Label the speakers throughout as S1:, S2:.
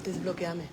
S1: Desbloqueame.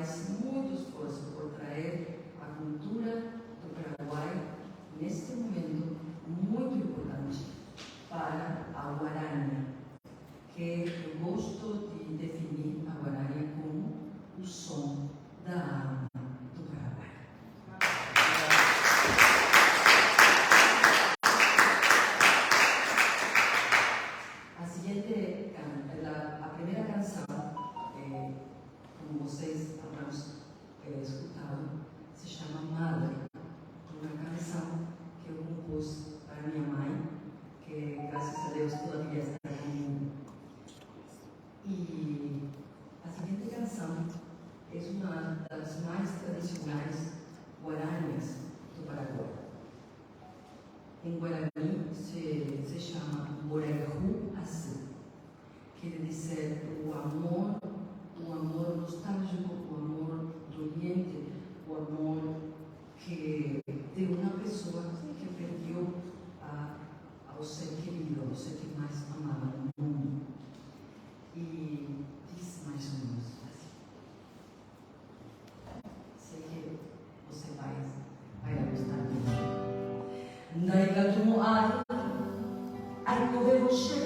S1: faz muito esforço por trazer a cultura do Paraguai, neste momento, muito importante para a Guarânia, que eu gosto de definir a Guarânia como o som da alma do Paraguai. A primeira canção, como vocês habrão escutado, se chama Madre, uma canção que eu compus para minha mãe, que graças a Deus todavia está comigo. E a seguinte canção é uma das mais tradicionais guaranias do Paraguai. Em Guarani se chama Borehu Asu, quer dizer o amor nostálgico, o amor doliente, o amor que de uma pessoa que perdeu ao ser querido, ao ser que mais amava no mundo. E diz mais ou menos assim. Sei que você vai gostar de Naigatumo ai correr você,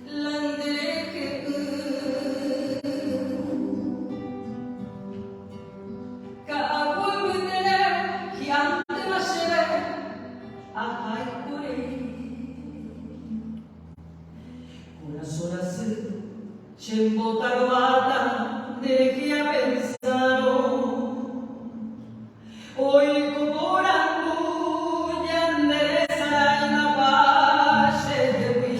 S1: landere que agua me dere que ante mashere ai correr una sola se chembota guata de que a pensaron hoy como orango ya endereza en la paz de mí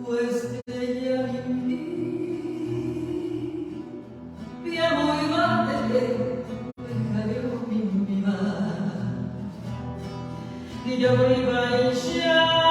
S1: pues ella mi amor y mate dejaré mi vida y yo iba a ella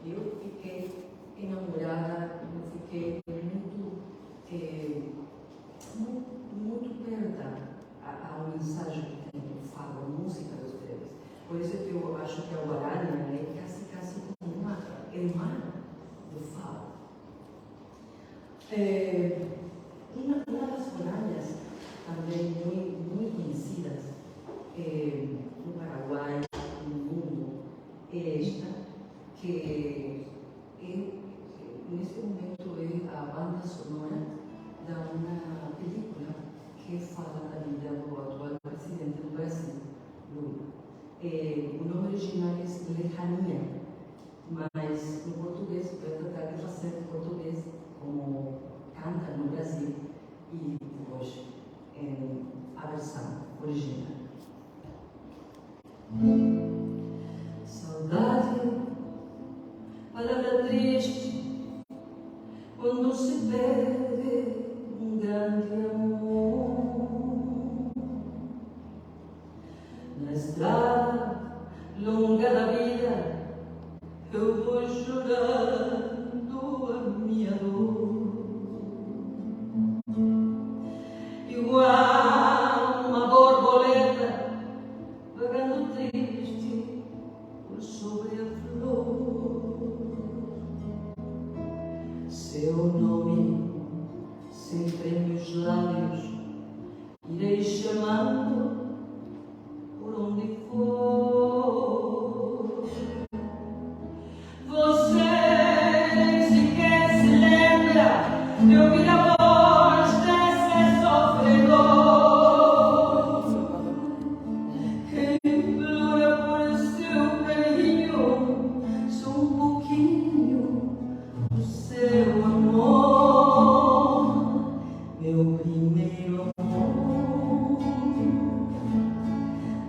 S1: Eu fiquei enamorada, eu fiquei muito perto à mensagem que tem o fado, a música dos deles. Por isso que eu acho que a Guarani é quase como uma irmã do fado. Uma das guaranas também muito conhecidas no Paraguai, no mundo, é esta, que neste momento é a banda sonora de uma película que fala da vida do atual presidente do Brasil, Lula. O nome original é Lejania, mas no português, eu vou tratar de fazer em português como canta no Brasil e hoje a versão original. Saudade, palavra triste, quando se perde um grande amor. Na estrada longa da vida, eu vou chorando a minha dor. Igual uma borboleta vagando triste por sobre a flor. Seu nome sempre em meus lábios, irei chamando por onde for. Você sequer se lembra de ouvir a voz desse sofredor que implora por seu carinho, só um pouquinho do seu amor, meu primeiro amor.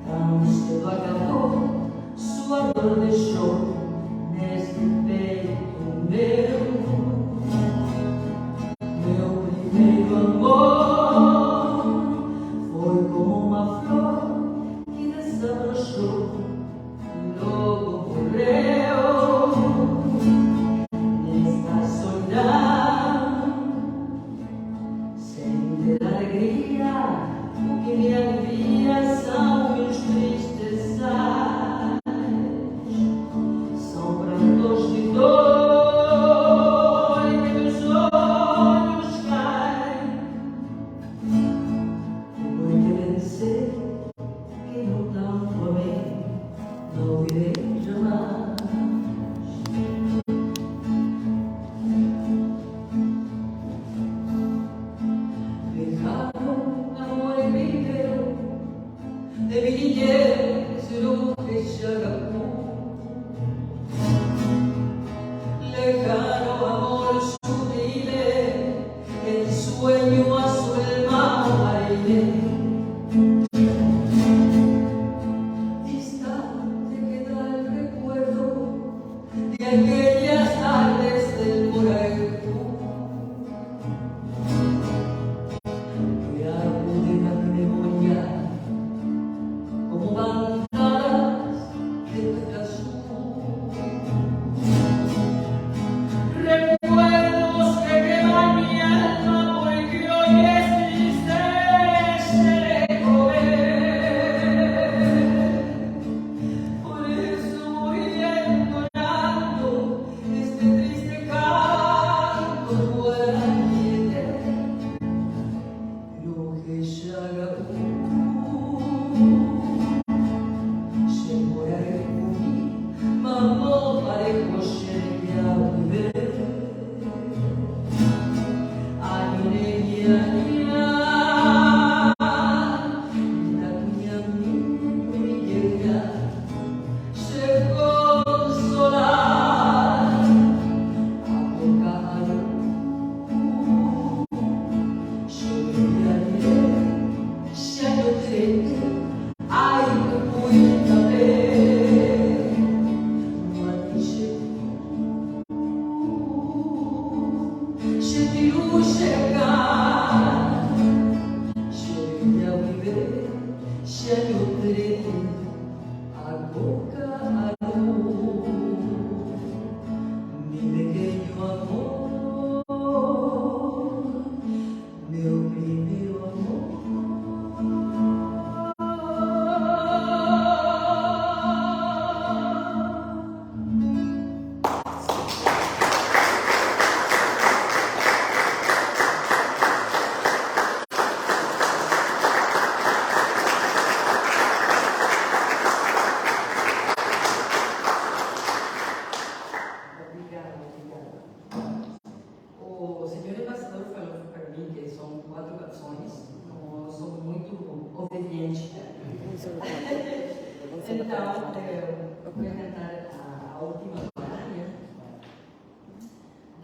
S1: Tão cedo acabou, sua dor deixou neste peito meu primeiro amor. Foi como uma flor que desabrochou e logo morreu nesta solidão, sem ter alegria. O que me alivia são meus tristes ais, são prantos de dor em que meus olhos caem. Depois de vencer, que não tanto amei, não virei jamais. Lejano amor mío, de mi niñez lo que se acabó. Lejano amor sublime, el sueño azul del mar aire. Distante queda el recuerdo de aquellas tardes del Borrego, que acuden a mi memoria como bandadas de Pegasus. Recuerdos que queman mi alma porque hoy es triste comer. Por eso voy entonando este triste canto guaraní. Lo que ya acabó. Mamma parejo sceglia a vivere, la mia mi llega, se consolar a bocado, se aiuterete, ai che puoi sapere, ma dice se ti cercare, se vogliamo vivere, se aiuterete a bocca a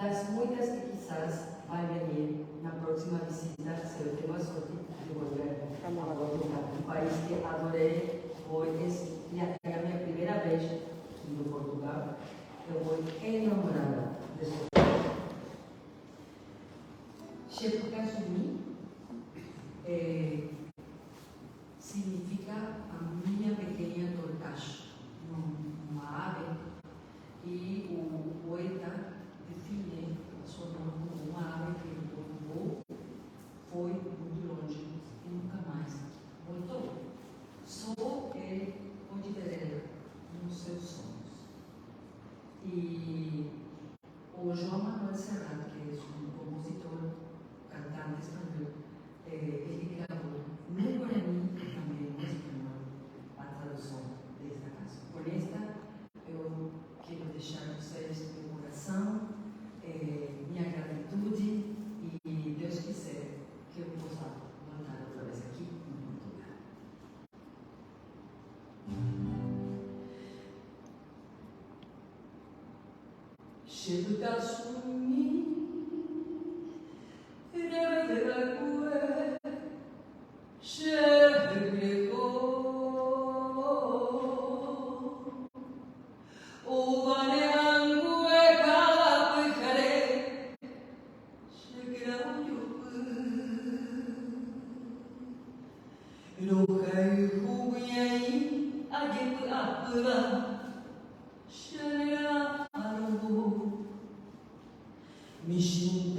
S1: das muitas que quizás vai venir na próxima visita, se eu tenho a sorte de volver a Portugal, um país que adorei, é a minha primeira vez indo a Portugal, eu vou enamorada desse país. Shepukasumi significa a minha pequena torcacha, uma ave, e o poeta define a sua mão como uma ave que voou, foi muito longe e nunca mais voltou. Só ele pode ver ela nos seus sonhos. E o João Manuel Serrat, que é um compositor, cantante espanhol, ele gravou no Guarani e também no espanhol a tradução desta canção. Com esta, eu quero deixar vocês no coração minha gratitude e Deus quiser que eu possa voltar outra vez aqui em Portugal. Shepukasumi Mission